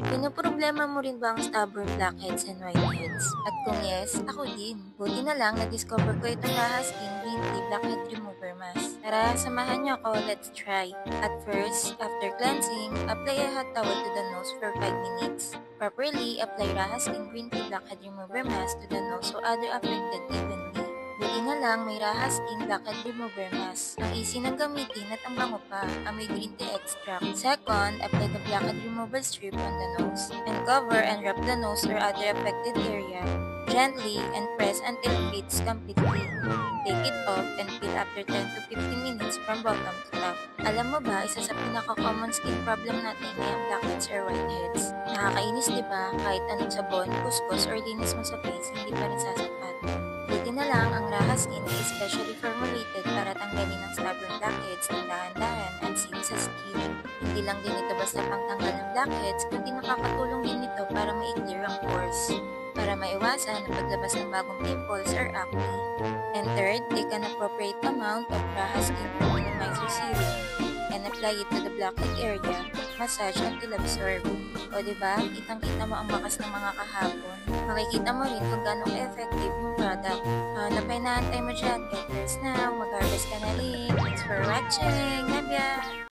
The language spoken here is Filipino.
Pinoproblema mo rin ba ang stubborn blackheads and whiteheads? At kung yes, ako din. Buti na lang na-discover ko itong Raha Skin Green Tea Blackhead Remover Mask. Tara, samahan niyo ako, let's try. At first, after cleansing, apply a hot towel to the nose for 5 minutes. Properly, apply Raha Skin Green Tea Blackhead Remover Mask to the nose so other affected evenly. Buti na lang may Raha Skin Blackhead Remover Mask. Ang easy ng gamitin at ang bango pa, amoy green tea extract. Second, apply the blackhead removal strip on the nose. And cover and wrap the nose or other affected area gently and press until it fits completely. Take it off and peel after 10 to 15 minutes from bottom to top. Alam mo ba, isa sa pinaka-common skin problem natin ay ang blackheads or whiteheads. Nakakainis diba? Kahit anong sabon, kuskus or linis mo sa face, hindi pa rin sasapat. Buti na lang ang Raha Skin ay especially formulated para tanggalin ang stubborn blackheads ng dahan-dahan at safe sa skin. Hindi lang din ito basta pangtanggal ng blackheads, kundi nakakatulong din ito para ma-clear ang pores, para maiwasan ang paglabas ng bagong pimples or acne. And third, take an appropriate amount of Raha Skin Minimizer Serum and apply it to the blackhead area. Massage until absorb. O diba, kitang-kita mo ang bakas ng mga kahapon. Makikita mo rin kung gano'ng effective yung product. Ano pa inaantay mo dyan? Get yours now, mag-harvest ka na rin. Thanks for watching. Nabya!